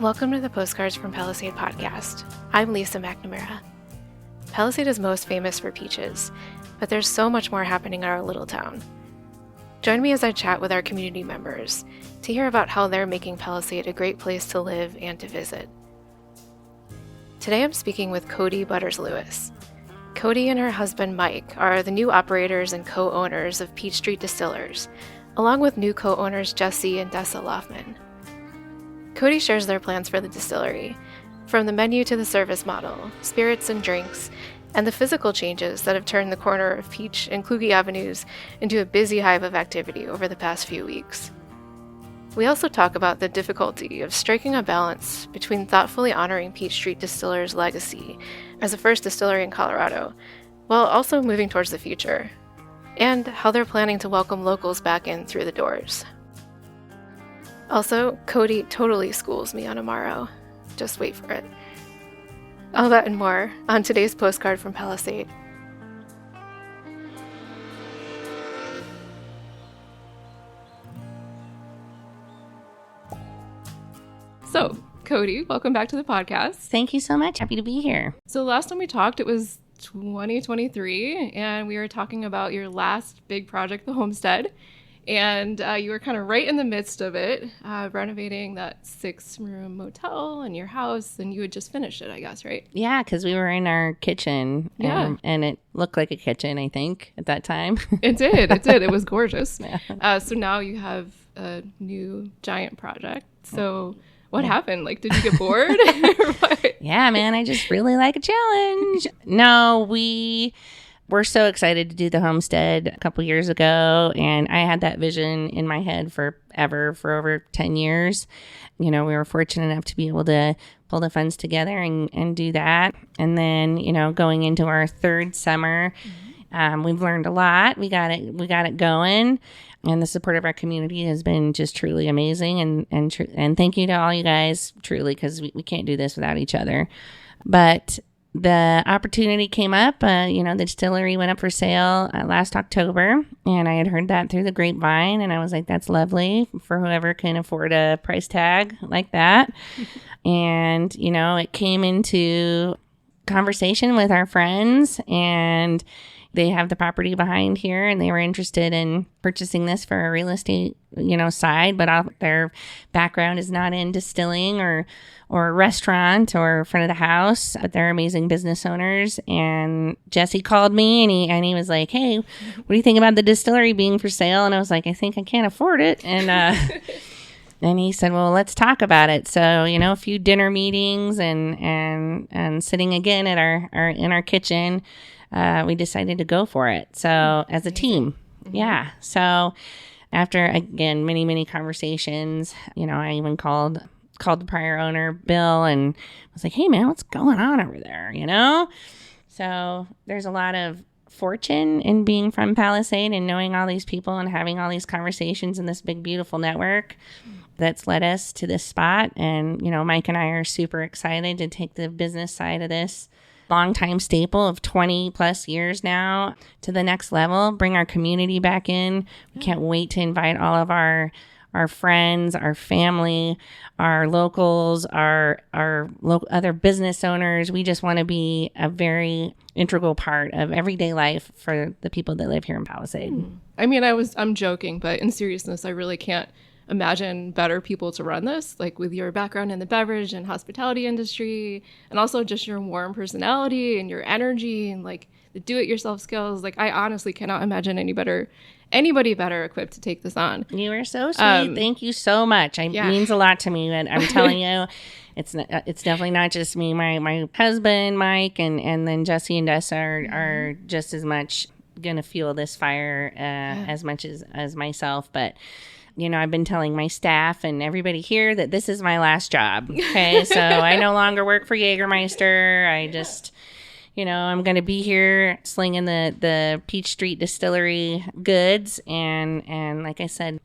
Welcome to the Postcards from Palisade podcast. I'm Lisa McNamara. Palisade is most famous for peaches, but there's so much more happening in our little town. Join me as I chat with our community members to hear about how they're making Palisade a great place to live and to visit. Today I'm speaking with Cody Butters Lewis. Cody and her husband Mike are the new operators and co-owners of Peach Street Distillers, along with new co-owners Jesse and Desa Loughman. Cody shares their plans for the distillery, from the menu to the service model, spirits and drinks, and the physical changes that have turned the corner of Peach and Kluge Avenues into a busy hive of activity over the past few weeks. We also talk about the difficulty of striking a balance between thoughtfully honoring Peach Street Distillers' legacy as the first distillery in Colorado, while also moving towards the future, and how they're planning to welcome locals back in through the doors. Also, Cody totally schools me on Amaro. Just wait for it. All that and more on today's postcard from Palisade. So, Cody, welcome back to the podcast. Thank you so much. Happy to be here. So last time we talked, it was 2023, and we were talking about your last big project, the homestead. And you were kind of right in the midst of it, renovating that 6-room motel in your house, and you had just finished it, I guess, right? Yeah, because we were in our kitchen, and it looked like a kitchen, I think, at that time. It did. It was gorgeous. Yeah. So now you have a new giant project. So what happened? Like, did you get bored? Or what? Yeah, man, I just really like a challenge. No, we were so excited to do the homestead a couple years ago, and I had that vision in my head for over 10 years. You know, we were fortunate enough to be able to pull the funds together and do that. And then, you know, going into our third summer, we've learned a lot. We got it going, and the support of our community has been just truly amazing. And thank you to all you guys, truly, because we can't do this without each other. But the opportunity came up, the distillery went up for sale last October, and I had heard that through the grapevine, and I was like, that's lovely for whoever can afford a price tag like that. And, you know, it came into conversation with our friends, and they have the property behind here, and they were interested in purchasing this for a real estate, side, but their background is not in distilling or restaurant or front of the house, but they're amazing business owners. And Jesse called me and he was like, hey, what do you think about the distillery being for sale? And I was like, I think I can't afford it. And and he said, well, let's talk about it. So, a few dinner meetings and sitting again at our kitchen, we decided to go for it. So as a team. Mm-hmm. Yeah. So after, again, many, many conversations, I even called the prior owner, Bill, and was like, hey, man, what's going on over there, So there's a lot of fortune in being from Palisade and knowing all these people and having all these conversations in this big, beautiful network that's led us to this spot. And, Mike and I are super excited to take the business side of this longtime staple of 20 plus years now to the next level, bring our community back in. We can't wait to invite all of our friends, our family, our locals, our other business owners. We just want to be a very integral part of everyday life for the people that live here in Palisade. I mean, I'm joking, but in seriousness, I really can't imagine better people to run this, like with your background in the beverage and hospitality industry, and also just your warm personality and your energy and like the do-it-yourself skills. Like, I honestly cannot imagine anybody better equipped to take this on. You are so sweet. Thank you so much. It means a lot to me. And I'm telling you, it's definitely not just me. My husband, Mike, and then Jesse and Desa are just as much going to fuel this fire as much as myself. But, I've been telling my staff and everybody here that this is my last job. Okay. So I no longer work for Jägermeister. I just, I'm going to be here slinging the Peach Street Distillery goods and like I said,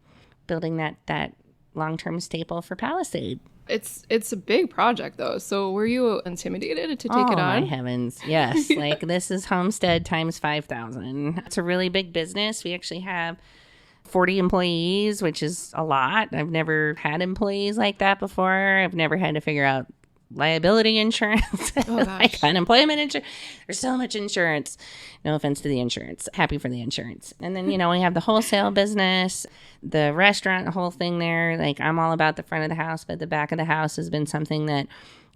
building that long-term staple for Palisade. It's a big project though. So were you intimidated to take it on? Oh my heavens. Yes. Like this is Homestead times 5,000. It's a really big business. We actually have 40 employees, which is a lot. I've never had employees like that before. I've never had to figure out liability insurance, like unemployment insurance. There's so much insurance. No offense to the insurance. Happy for the insurance. And then, we have the wholesale business, the restaurant, the whole thing there. Like, I'm all about the front of the house, but the back of the house has been something that,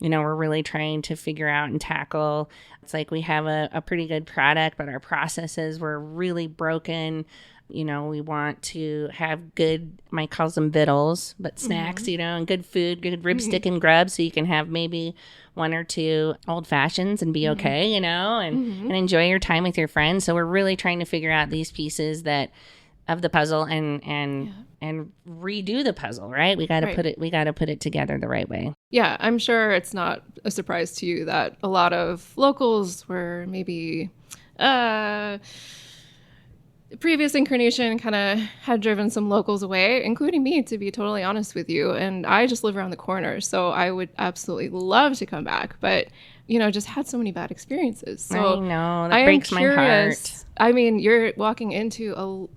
we're really trying to figure out and tackle. It's like we have a pretty good product, but our processes were really broken. We want to have good, Mike calls them vittles, but snacks, and good food, good ribstick and grub. So you can have maybe 1 or 2 old fashions and be okay, and enjoy your time with your friends. So we're really trying to figure out these pieces of the puzzle and redo the puzzle, right? We got to put it together the right way. Yeah, I'm sure it's not a surprise to you that a lot of locals were maybe previous incarnation kind of had driven some locals away, including me, to be totally honest with you. And I just live around the corner, so I would absolutely love to come back, but just had so many bad experiences. So I know, that breaks my heart. I mean, you're walking into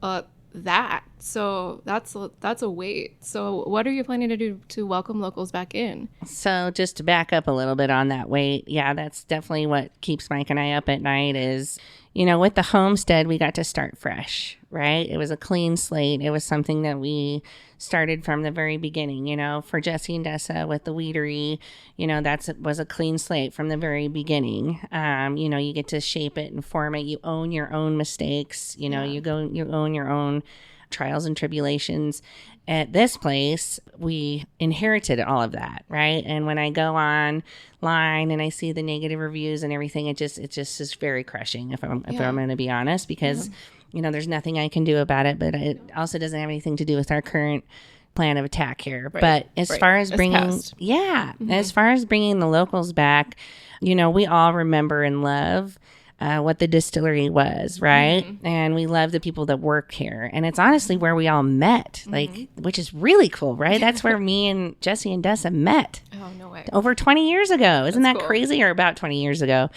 that, so that's a weight. So what are you planning to do to welcome locals back in? So just to back up a little bit on that weight, yeah, that's definitely what keeps Mike and I up at night is, with the homestead, we got to start fresh, right? It was a clean slate. It was something that we started from the very beginning, for Jesse and Desa with the weedery, was a clean slate from the very beginning. You get to shape it and form it. You own your own mistakes, you own your own trials and tribulations. At this place, we inherited all of that, right? And when I go online and I see the negative reviews and everything, it just is very crushing if I'm going to be honest, because there's nothing I can do about it, but it also doesn't have anything to do with our current plan of attack here. Right. But as far as bringing, as far as bringing the locals back, we all remember and love what the distillery was, right? And we love the people that work here. And it's honestly where we all met, which is really cool, right? That's where me and Jesse and Desa met. Oh, no way. Over 20 years ago. Isn't that crazy? Or about 20 years ago.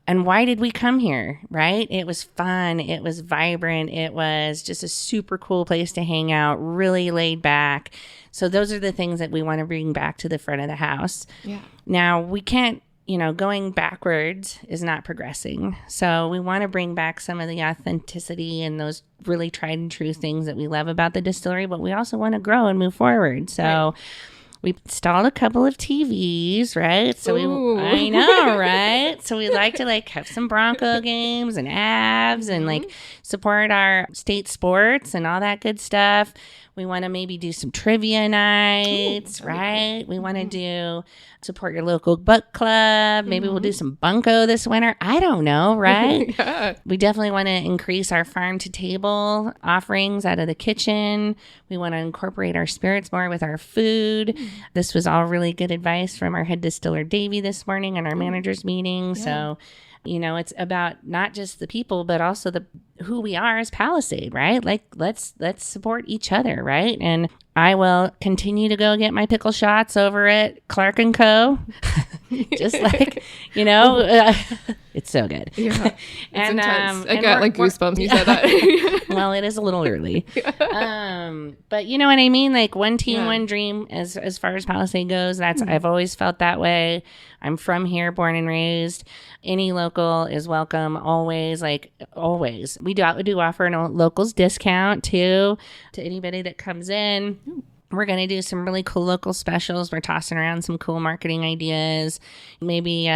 And why did we come here, right? It was fun. It was vibrant. It was just a super cool place to hang out, really laid back. So those are the things that we want to bring back to the front of the house. Yeah. Now, we can't, going backwards is not progressing. So we want to bring back some of the authenticity and those really tried and true things that we love about the distillery, but we also want to grow and move forward. So we installed a couple of TVs, right? So I know, right? So we like to have some Bronco games and Avs and support our state sports and all that good stuff. We want to maybe do some trivia nights, right? We want to support your local book club. Maybe we'll do some bunco this winter. I don't know, right? We definitely want to increase our farm to table offerings out of the kitchen. We want to incorporate our spirits more with our food. This was all really good advice from our head distiller, Davey, this morning in our managers meeting. So, it's about not just the people, but also who we are as Palisade, right? Let's support each other, right? And I will continue to go get my pickle shots over at Clark & Co. Just it's so good. Yeah, and I got goosebumps. You said that. Well, it is a little early. But you know what I mean? One team, one dream as far as Palisade goes. I've always felt that way. I'm from here, born and raised. Any local is welcome, always, always. We do offer a locals discount, too, to anybody that comes in. We're going to do some really cool local specials. We're tossing around some cool marketing ideas. Maybe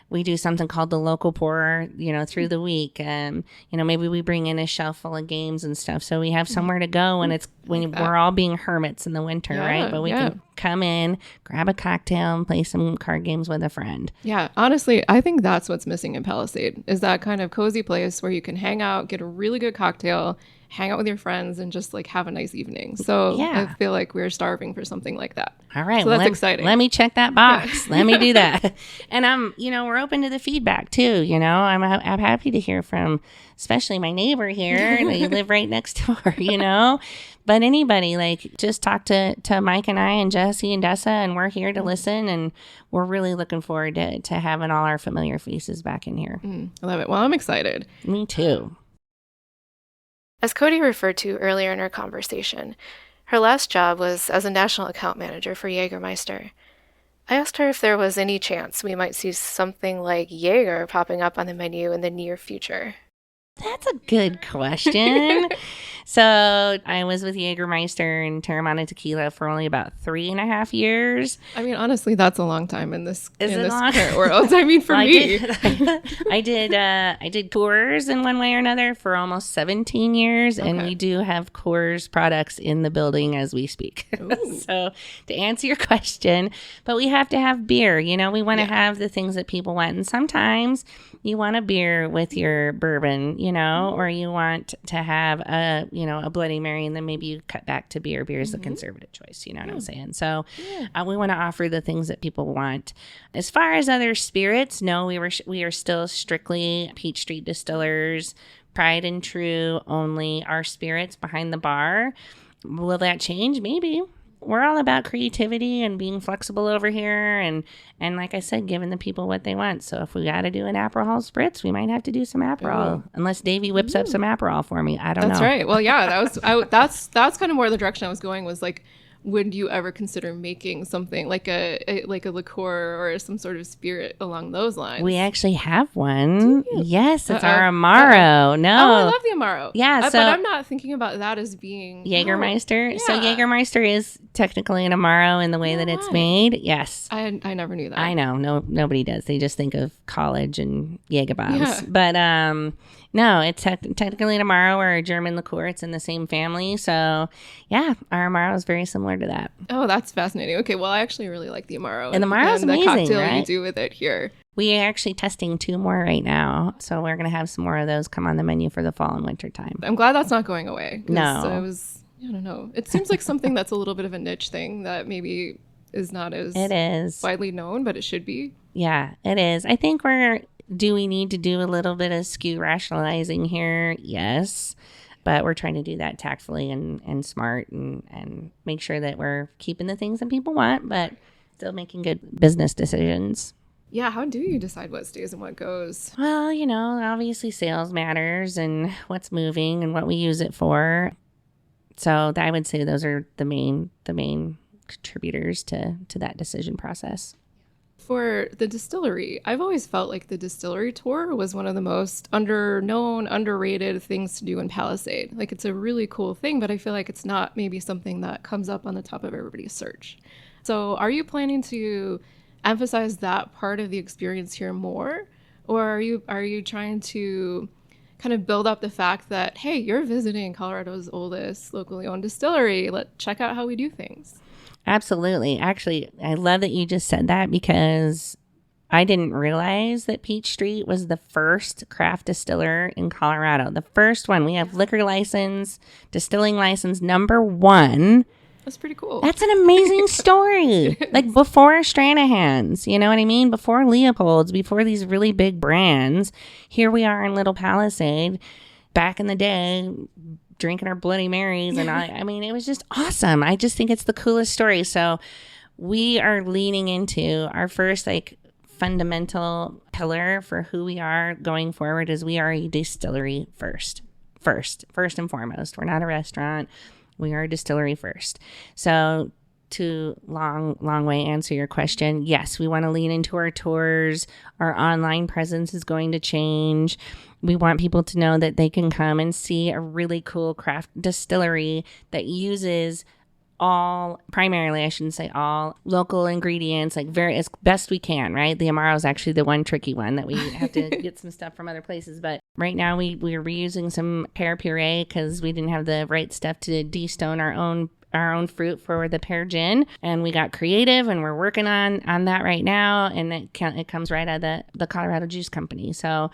we do something called the local pour, through the week. Maybe we bring in a shelf full of games and stuff. So we have somewhere to go when we're all being hermits in the winter, right? But we can come in, grab a cocktail and play some card games with a friend. Yeah, honestly, I think that's what's missing in Palisade is that kind of cozy place where you can hang out, get a really good cocktail, hang out with your friends and just have a nice evening. So I feel like we're starving for something like that. All right. So that's exciting. Let me check that box. Let me do that. And we're open to the feedback too. I'm happy to hear from, especially my neighbor here. They live right next door, but anybody, just talk to Mike and I and Jesse and Desa, and we're here to listen. And we're really looking forward to having all our familiar faces back in here. I love it. Well, I'm excited. Me too. As Cody referred to earlier in our conversation, her last job was as a national account manager for Jägermeister. I asked her if there was any chance we might see something like Jaeger popping up on the menu in the near future. That's a good question. So I was with Jägermeister and Terramana Tequila for only about 3.5 years. I mean, honestly, that's a long time in this long? current world. I mean, for me. I did Coors in one way or another for almost 17 years, and we do have Coors products in the building as we speak. So to answer your question, but we have to have beer. You know, we want to have the things that people want, and sometimes you want a beer with your bourbon, you know, or you want to have a Bloody Mary, and then maybe you cut back to beer. Beer is the conservative choice, you know what I'm saying? So we want to offer the things that people want. As far as other spirits, no, we are still strictly Peach Street Distillers, tried and true, only our spirits behind the bar. Will that change? Maybe. We're all about creativity and being flexible over here, and like I said, giving the people what they want. So if we got to do an Aperol spritz, we might have to do some Aperol, unless Davey whips up some Aperol for me. I don't know. That's right. Well, yeah, that's kind of more the direction I was going, was like, would you ever consider making something like a liqueur or some sort of spirit along those lines? We actually have one. Yes, it's our Amaro. No. Oh, I love the Amaro. Yeah, but I'm not thinking about that as being Jägermeister. Yeah. So Jägermeister is technically an Amaro in the way that it's made. Yes. I never knew that. I know. No, nobody does. They just think of college and Jägerbobs. Yeah. But no, it's technically an Amaro or a German liqueur. It's in the same family. So yeah, our Amaro is very similar to that. Oh, that's fascinating. Okay, well, I actually really like the Amaro. And the Amaro's amazing, the cocktail right? you do with it here. We are actually testing 2 more right now. So we're going to have some more of those come on the menu for the fall and winter time. I'm glad that's not going away. No. I don't know. It seems like something that's a little bit of a niche thing that maybe is not as widely known, but it should be. Yeah, it is. I think do we need to do a little bit of SKU rationalizing here? Yes. But we're trying to do that tactfully and smart and make sure that we're keeping the things that people want, but still making good business decisions. Yeah, how do you decide what stays and what goes? Well, you know, obviously sales matters and what's moving and what we use it for. So I would say those are the main contributors to that decision process. For the distillery, I've always felt like the distillery tour was one of the most underrated things to do in Palisade. Like, it's a really cool thing, but I feel like it's not maybe something that comes up on the top of everybody's search. So are you planning to emphasize that part of the experience here more? Or are you trying to kind of build up the fact that, hey, you're visiting Colorado's oldest locally owned distillery. Check out how we do things. Absolutely. Actually, I love that you just said that, because I didn't realize that Peach Street was the first craft distiller in Colorado. The first one. We have liquor license, distilling license number 1. That's pretty cool. That's an amazing story. Like, before Stranahan's, you know what I mean? Before Leopold's, before these really big brands, here we are in Little Palisade back in the day, drinking our Bloody Marys. And I mean, it was just awesome. I just think it's the coolest story. So we are leaning into our first, like, fundamental pillar for who we are going forward is we are a distillery first and foremost. We're not a restaurant. We are a distillery first. So to long way answer your question, yes, we want to lean into our tours. Our online presence is going to change. We want people to know that they can come and see a really cool craft distillery that uses primarily, I shouldn't say all, local ingredients, like as best we can, right? The Amaro is actually the one tricky one that we have to get some stuff from other places. But right now we're reusing some pear puree because we didn't have the right stuff to de-stone our own fruit for the pear gin. And we got creative, and we're working on that right now. And it comes right out of the Colorado Juice Company. So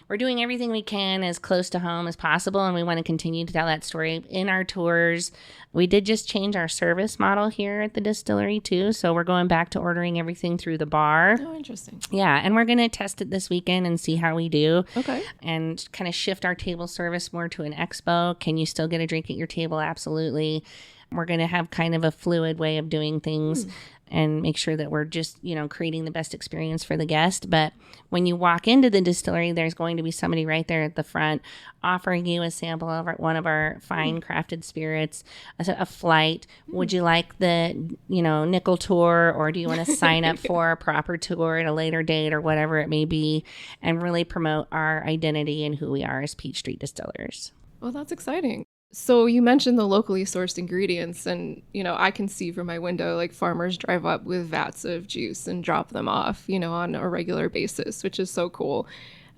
we're doing everything we can as close to home as possible, and we want to continue to tell that story in our tours. We did just change our service model here at the distillery too, so we're going back to ordering everything through the bar. Oh, interesting. Yeah, and we're going to test it this weekend and see how we do. Okay. And kind of shift our table service more to an expo. Can you still get a drink at your table? Absolutely. We're going to have kind of a fluid way of doing things. and make sure that we're just, creating the best experience for the guest. But when you walk into the distillery, there's going to be somebody right there at the front offering you a sample of one of our fine crafted spirits, a flight. Would you like the, nickel tour, or do you want to sign up for a proper tour at a later date, or whatever it may be, and really promote our identity and who we are as Peach Street Distillers. Well, that's exciting. So you mentioned the locally sourced ingredients, and, I can see from my window, like, farmers drive up with vats of juice and drop them off, on a regular basis, which is so cool.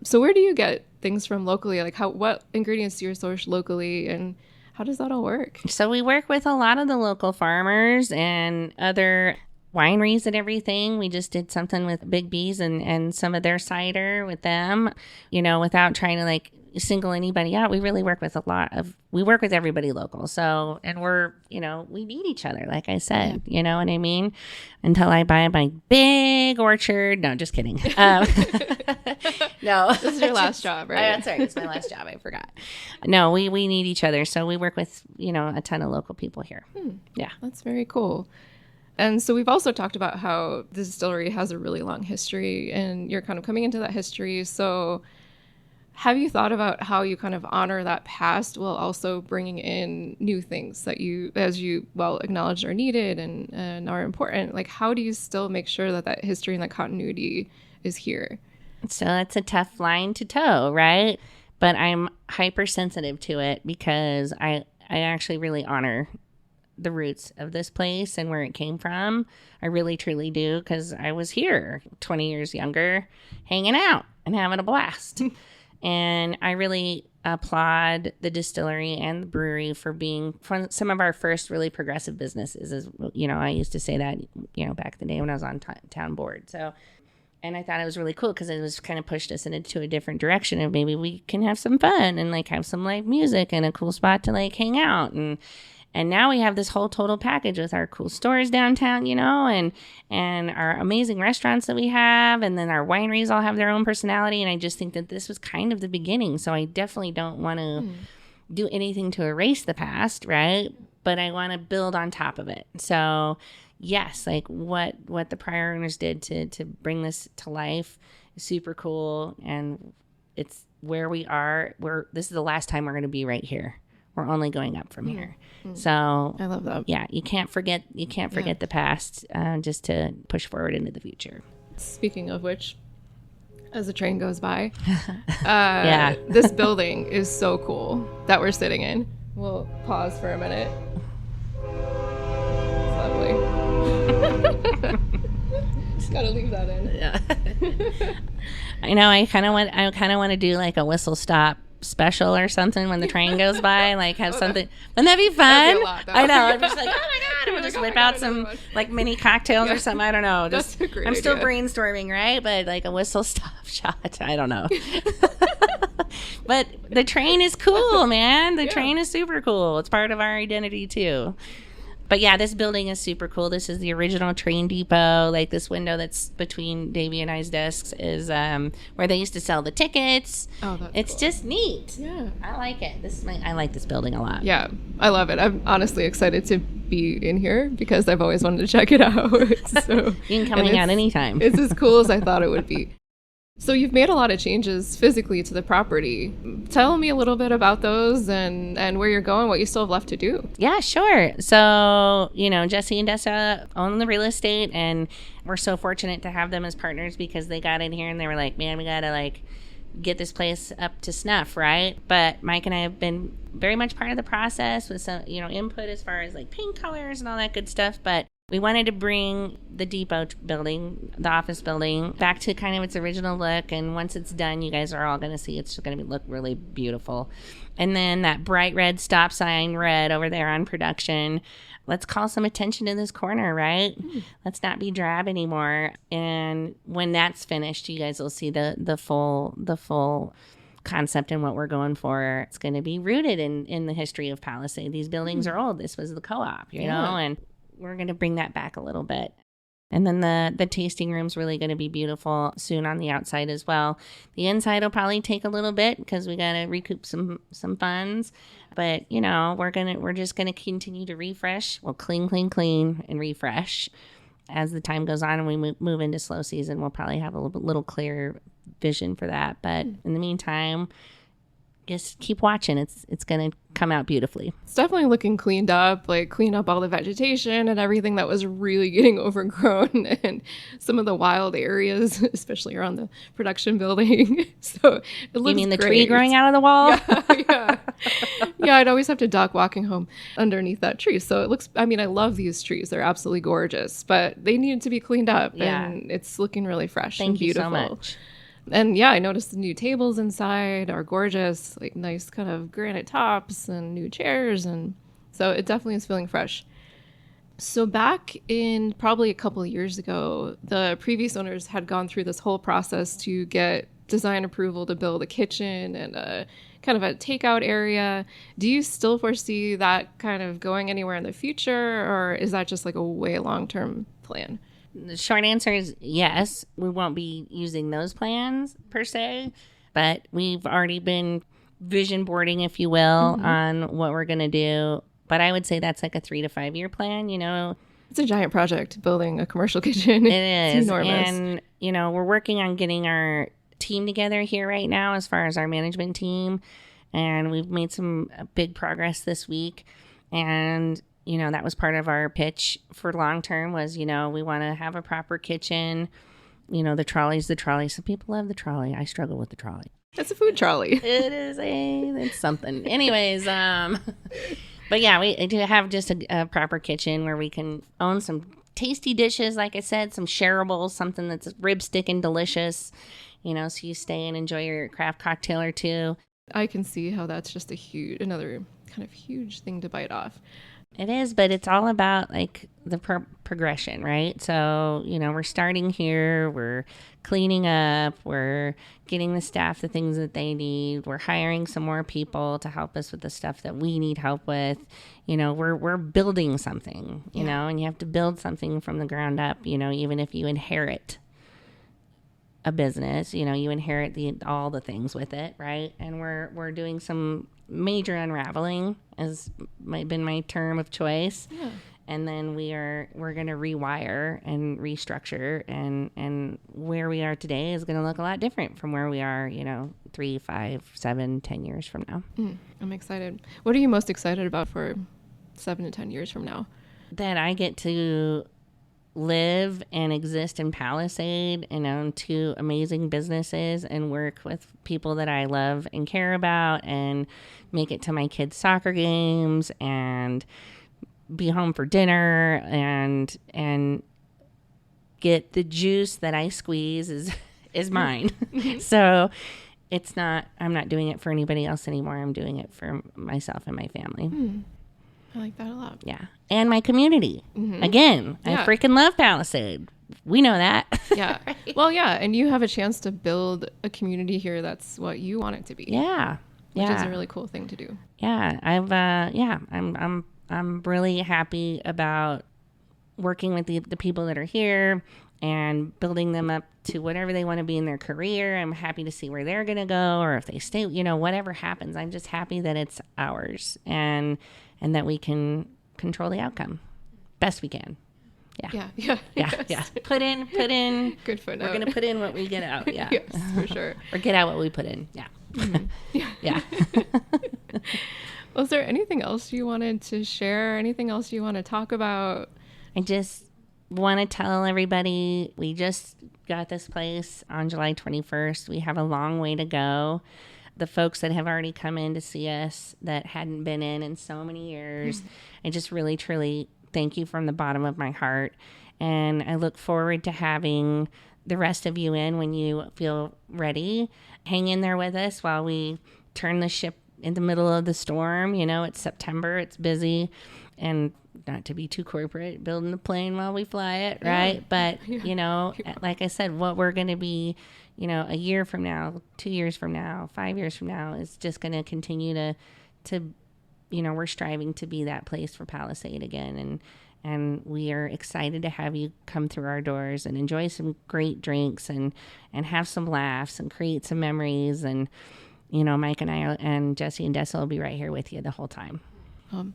So where do you get things from locally? Like, what ingredients do you source locally, and how does that all work? So we work with a lot of the local farmers and other wineries and everything. We just did something with Big B's and some of their cider with them, without trying to single anybody out. We really work with we work with everybody local. So, and we need each other, like I said, you know what I mean? Until I buy my big orchard. No, just kidding. No. This is your last job, right? That's right. It's my last job. I forgot. No, we need each other. So we work with, a ton of local people here. Yeah. That's very cool. And so we've also talked about how the distillery has a really long history, and you're kind of coming into that history. So have you thought about how you kind of honor that past while also bringing in new things that you, as you acknowledged, are needed and are important? Like, how do you still make sure that history and that continuity is here? So that's a tough line to toe, right? But I'm hypersensitive to it because I actually really honor the roots of this place and where it came from. I really, truly do, because I was here 20 years younger, hanging out and having a blast. And I really applaud the distillery and the brewery for being some of our first really progressive businesses. As I used to say that, back in the day when I was on town board. So, and I thought it was really cool because it was kind of pushed us into a different direction of maybe we can have some fun and have some live music and a cool spot to hang out. And now we have this whole total package with our cool stores downtown, and our amazing restaurants that we have. And then our wineries all have their own personality. And I just think that this was kind of the beginning. So I definitely don't want to do anything to erase the past, right? But I want to build on top of it. So yes, what the prior owners did to bring this to life is super cool. And it's where we are. This is the last time we're going to be right here. We're only going up from here. So I love that. Yeah, you can't forget the past, just to push forward into the future. Speaking of which, as the train goes by, this building is so cool that we're sitting in. We'll pause for a minute. It's lovely. Just gotta leave that in. Yeah. I know. I kind of want to do a whistle stop special or something when the train goes by, have something. Wouldn't that be fun? I know. I'm just oh my god, we'll just whip out some mini cocktails or something. I don't know. Just I'm still brainstorming, right? But a whistle stop shot. I don't know. But the train is cool, man. The train is super cool. It's part of our identity too. But yeah, this building is super cool. This is the original train depot. This window that's between Davey and I's desks is where they used to sell the tickets. Oh, that's It's cool. Just neat. Yeah. I like it. I like this building a lot. Yeah, I love it. I'm honestly excited to be in here because I've always wanted to check it out. So you can come hang out anytime. It's as cool as I thought it would be. So you've made a lot of changes physically to the property. Tell me a little bit about those and where you're going, what you still have left to do. Yeah, sure. So, Jesse and Desa own the real estate, and we're so fortunate to have them as partners because they got in here and they were like, man, we got to get this place up to snuff, right? But Mike and I have been very much part of the process with some, input as far as paint colors and all that good stuff. But we wanted to bring the depot building, the office building, back to kind of its original look. And once it's done, you guys are all going to see it's going to look really beautiful. And then that bright red stop sign red over there on production. Let's call some attention to this corner, right? Let's not be drab anymore. And when that's finished, you guys will see the full concept and what we're going for. It's going to be rooted in the history of Palisade. These buildings are old. This was the co-op, you know, and we're going to bring that back a little bit. And then the tasting room's really going to be beautiful soon on the outside as well. The inside will probably take a little bit because we got to recoup some funds. But, we're just going to continue to refresh. We'll clean, and refresh. as the time goes on and we move into slow season, we'll probably have a little clearer vision for that. But in the meantime, just keep watching. It's going to come out beautifully. It's definitely looking cleaned up, like clean up all the vegetation and everything that was really getting overgrown and some of the wild areas, especially around the production building. So it looks You mean the great. tree growing out of the wall? Yeah. Yeah, I'd always have to duck walking home underneath that tree. So it looks, I mean, I love these trees. They're absolutely gorgeous, but they need to be cleaned up. Yeah. And it's looking really fresh Thank and you beautiful. so much. And yeah, I noticed the new tables inside are gorgeous, like nice kind of granite tops and new chairs. And so it definitely is feeling fresh. So back in probably a couple of years ago, the previous owners had gone through this whole process to get design approval to build a kitchen and a kind of a takeout area. Do you still foresee that kind of going anywhere in the future, or is that just like a way long-term plan? The short answer is yes. We won't be using those plans per se, but we've already been vision boarding, if you will, on what we're going to do. But I would say that's like a 3 to 5 year plan, you know. It's a giant project, building a commercial kitchen. It is. It's enormous. And, you know, we're working on getting our team together here right now as far as our management team. And we've made some big progress this week. And you know, that was part of our pitch for long term was, you know, we want to have a proper kitchen. You know, the trolley's the trolley. Some people love the trolley. I struggle with the trolley. It's a food trolley. It's something. Anyways, but yeah, we do have just a proper kitchen where we can own some tasty dishes. Like I said, some shareables, something that's rib sticking delicious, you know, so you stay and enjoy your craft cocktail or two. I can see how that's just another kind of huge thing to bite off. It is, but it's all about like the progression, right? So, you know, we're starting here, we're cleaning up, we're getting the staff the things that they need, we're hiring some more people to help us with the stuff that we need help with. You know, we're building something, you know, and you have to build something from the ground up, you know, even if you inherit a business, you know, you inherit all the things with it, right? And we're doing some major unraveling, has been my term of choice. Yeah. And then we're going to rewire and restructure, and where we are today is going to look a lot different from where we are, you know, 3, 5, 7, 10 years from now. I'm excited. What are you most excited about for 7 to 10 years from now? That I get to live and exist in Palisade and own 2 amazing businesses and work with people that I love and care about and make it to my kids' soccer games and be home for dinner and get the juice that I squeeze is mine. So I'm not doing it for anybody else anymore. I'm doing it for myself and my family. I like that a lot. Yeah. And my community. Again, I freaking love Palisade. We know that. Yeah. Right? Well, yeah. And you have a chance to build a community here that's what you want it to be. Yeah. Which is a really cool thing to do. Yeah. I'm really happy about working with the people that are here and building them up to whatever they want to be in their career. I'm happy to see where they're going to go, or if they stay, you know, whatever happens. I'm just happy that it's ours and that we can control the outcome best we can. Yeah. Put in. Good footnote. We're going to put in what we get out. Yeah. Yes, for sure. Or get out what we put in. Yeah. Yeah. Was there anything else you wanted to share? Anything else you want to talk about? I just want to tell everybody we just got this place on July 21st. We have a long way to go. The folks that have already come in to see us that hadn't been in so many years, I just really, truly thank you from the bottom of my heart. And I look forward to having the rest of you in when you feel ready. Hang in there with us while we turn the ship in the middle of the storm. You know, it's September, it's busy, and not to be too corporate, building the plane while we fly it, right? Yeah. But, you know, like I said, what we're going to be, you know, a year from now, 2 years from now, 5 years from now is just going to continue to, you know, we're striving to be that place for Palisade again. And we are excited to have you come through our doors and enjoy some great drinks and have some laughs and create some memories. And, you know, Mike and I and Jesse and Desa will be right here with you the whole time.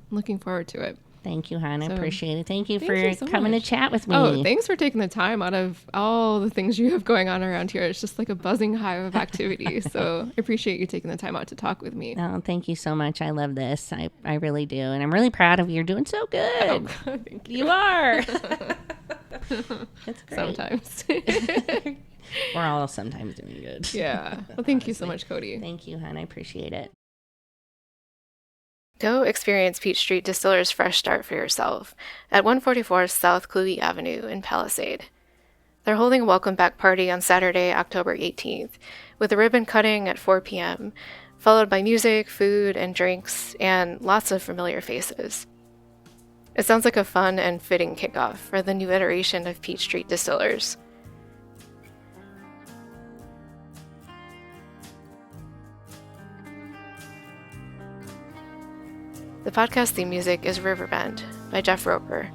Looking forward to it. Thank you, hon. I So, appreciate it. Thank you thank for you so coming much. to chat with me. Oh, thanks for taking the time out of all the things you have going on around here. It's just like a buzzing hive of activity. So I appreciate you taking the time out to talk with me. Oh, thank you so much. I love this. I really do. And I'm really proud of you. You're doing so good. Oh, thank you. You are. That's great. Sometimes. We're all sometimes doing good. Yeah. Well, thank you so much, Cody. Thank you, hon. I appreciate it. Go experience Peach Street Distillers' fresh start for yourself at 144 South Cluey Avenue in Palisade. They're holding a welcome back party on Saturday, October 18th, with a ribbon cutting at 4 p.m., followed by music, food, and drinks, and lots of familiar faces. It sounds like a fun and fitting kickoff for the new iteration of Peach Street Distillers. The podcast theme music is Riverbend by Jeff Roper.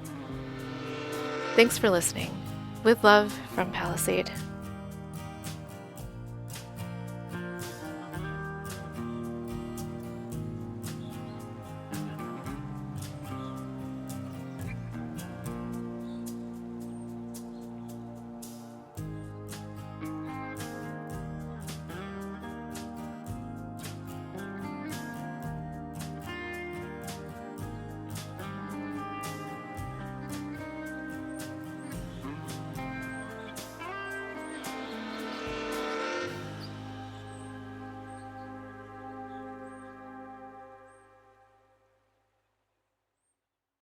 Thanks for listening. With love from Palisade.